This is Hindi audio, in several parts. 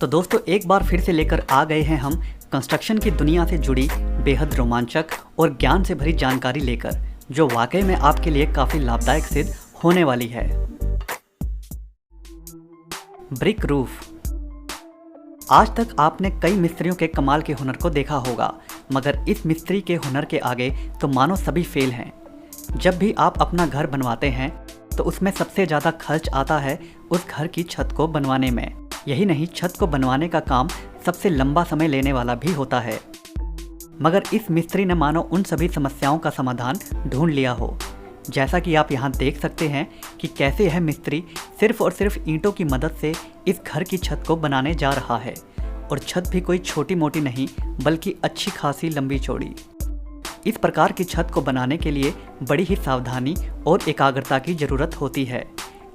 तो दोस्तों एक बार फिर से लेकर आ गए हैं हम कंस्ट्रक्शन की दुनिया से जुड़ी बेहद रोमांचक और ज्ञान से भरी जानकारी लेकर, जो वाकई में आपके लिए काफ़ी लाभदायक सिद्ध होने वाली है। Brick roof. आज तक आपने कई मिस्त्रियों के कमाल के हुनर को देखा होगा, मगर इस मिस्त्री के हुनर के आगे तो मानो सभी फेल हैं। जब भी आप अपना घर बनवाते हैं तो उसमें सबसे ज़्यादा खर्च आता है उस घर की छत को बनवाने में। यही नहीं, छत को बनवाने का काम सबसे लंबा समय लेने वाला भी होता है। मगर इस मिस्त्री ने मानो उन सभी समस्याओं का समाधान ढूंढ लिया हो। जैसा कि आप यहाँ देख सकते हैं कि कैसे यह मिस्त्री सिर्फ और सिर्फ ईंटों की मदद से इस घर की छत को बनाने जा रहा है, और छत भी कोई छोटी मोटी नहीं बल्कि अच्छी खासी लंबी चौड़ी। इस प्रकार की छत को बनाने के लिए बड़ी ही सावधानी और एकाग्रता की ज़रूरत होती है,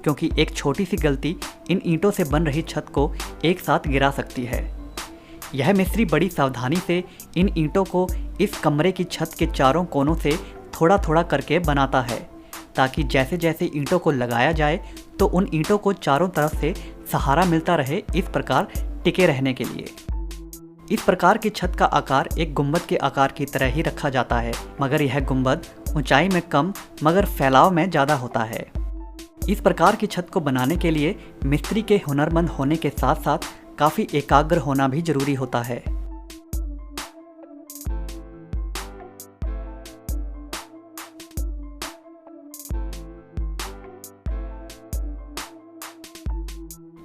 क्योंकि एक छोटी सी गलती इन ईंटों से बन रही छत को एक साथ गिरा सकती है। यह मिस्त्री बड़ी सावधानी से इन ईंटों को इस कमरे की छत के चारों कोनों से थोड़ा थोड़ा करके बनाता है, ताकि जैसे जैसे ईंटों को लगाया जाए तो उन ईंटों को चारों तरफ से सहारा मिलता रहे, इस प्रकार टिके रहने के लिए। इस प्रकार की छत का आकार एक गुंबद के आकार की तरह ही रखा जाता है, मगर यह गुंबद ऊंचाई में कम मगर फैलाव में ज़्यादा होता है। इस प्रकार की छत को बनाने के लिए मिस्त्री के हुनरमंद होने के साथ साथ काफ़ी एकाग्र होना भी जरूरी होता है।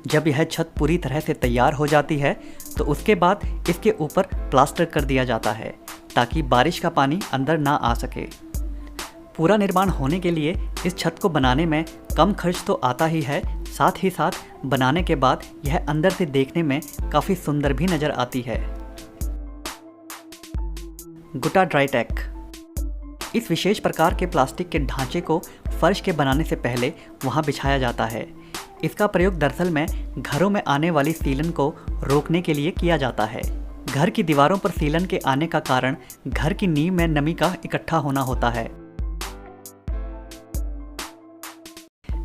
जब यह छत पूरी तरह से तैयार हो जाती है तो उसके बाद इसके ऊपर प्लास्टर कर दिया जाता है, ताकि बारिश का पानी अंदर ना आ सके। पूरा निर्माण होने के लिए इस छत को बनाने में कम खर्च तो आता ही है, साथ ही साथ बनाने के बाद यह अंदर से देखने में काफ़ी सुंदर भी नज़र आती है। गुटा ड्राइटेक। इस विशेष प्रकार के प्लास्टिक के ढांचे को फर्श के बनाने से पहले वहां बिछाया जाता है। इसका प्रयोग दरअसल में घरों में आने वाली सीलन को रोकने के लिए किया जाता है। घर की दीवारों पर सीलन के आने का कारण घर की नींव में नमी का इकट्ठा होना होता है,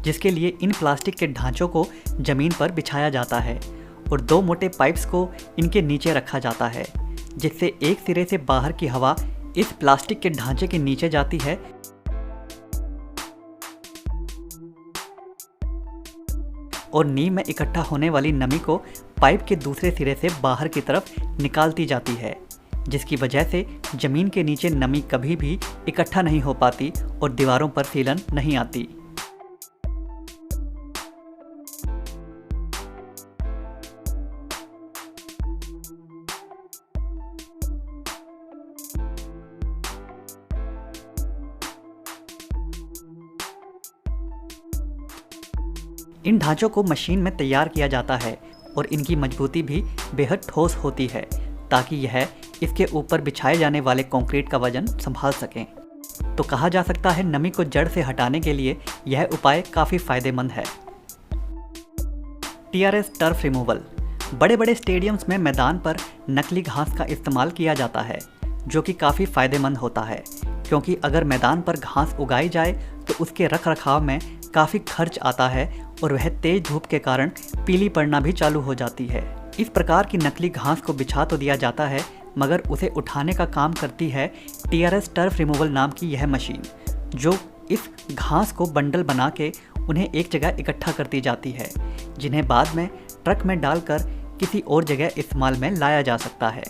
जिसके लिए इन प्लास्टिक के ढांचों को जमीन पर बिछाया जाता है और दो मोटे पाइप्स को इनके नीचे रखा जाता है, जिससे एक सिरे से बाहर की हवा इस प्लास्टिक के ढांचे के नीचे जाती है और नींव में इकट्ठा होने वाली नमी को पाइप के दूसरे सिरे से बाहर की तरफ निकालती जाती है, जिसकी वजह से जमीन के नीचे नमी कभी भी इकट्ठा नहीं हो पाती और दीवारों पर सीलन नहीं आती। इन ढांचों को मशीन में तैयार किया जाता है और इनकी मजबूती भी बेहद ठोस होती है, ताकि यह इसके ऊपर बिछाए जाने वाले कंक्रीट का वजन संभाल सकें। तो कहा जा सकता है नमी को जड़ से हटाने के लिए यह उपाय काफ़ी फायदेमंद है। TRS turf removal. बड़े बड़े स्टेडियम्स में मैदान पर नकली घास का इस्तेमाल किया जाता है, जो कि काफ़ी फायदेमंद होता है, क्योंकि अगर मैदान पर घास उगाई जाए तो उसके रख रखाव में काफ़ी खर्च आता है और वह तेज धूप के कारण पीली पड़ना भी चालू हो जाती है। इस प्रकार की नकली घास को बिछा तो दिया जाता है, मगर उसे उठाने का काम करती है टीआरएस टर्फ रिमूवल नाम की यह मशीन, जो इस घास को बंडल बना के उन्हें एक जगह इकट्ठा करती जाती है, जिन्हें बाद में ट्रक में डालकर किसी और जगह इस्तेमाल में लाया जा सकता है।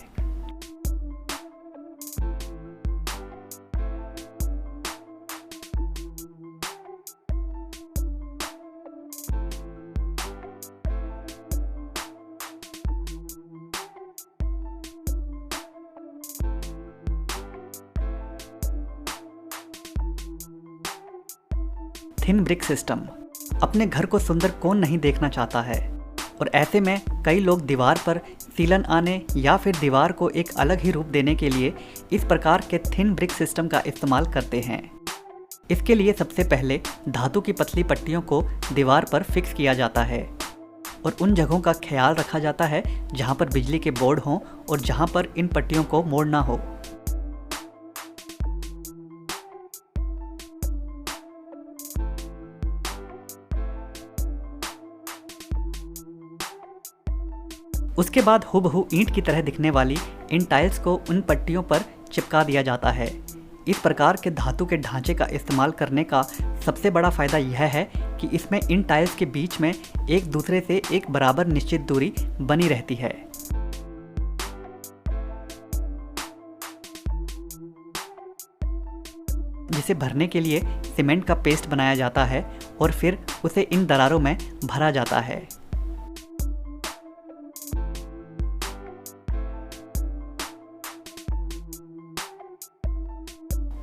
Thin brick system. अपने घर को सुंदर कौन नहीं देखना चाहता है, और ऐसे में कई लोग दीवार पर सीलन आने या फिर दीवार को एक अलग ही रूप देने के लिए इस प्रकार के थिन ब्रिक सिस्टम का इस्तेमाल करते हैं। इसके लिए सबसे पहले धातु की पतली पट्टियों को दीवार पर फिक्स किया जाता है और उन जगहों का ख्याल रखा जाता है जहां पर बिजली के बोर्ड हों और जहां पर इन पट्टियों को मोड़ना हो। उसके बाद हुबहू ईंट की तरह दिखने वाली इन टाइल्स को उन पट्टियों पर चिपका दिया जाता है। इस प्रकार के धातु के ढांचे का इस्तेमाल करने का सबसे बड़ा फ़ायदा यह है कि इसमें इन टाइल्स के बीच में एक दूसरे से एक बराबर निश्चित दूरी बनी रहती है। जिसे भरने के लिए सीमेंट का पेस्ट बनाया जाता है और फिर उसे इन दरारों में भरा जाता है।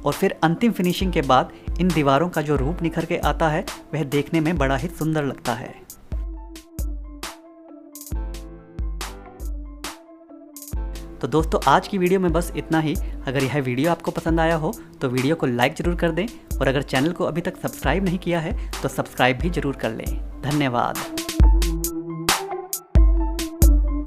और फिर अंतिम फिनिशिंग के बाद इन दीवारों का जो रूप निखर के आता है वह देखने में बड़ा ही सुंदर लगता है। तो दोस्तों आज की वीडियो में बस इतना ही। अगर यह वीडियो आपको पसंद आया हो तो वीडियो को लाइक ज़रूर कर दें और अगर चैनल को अभी तक सब्सक्राइब नहीं किया है तो सब्सक्राइब भी ज़रूर कर लें। धन्यवाद।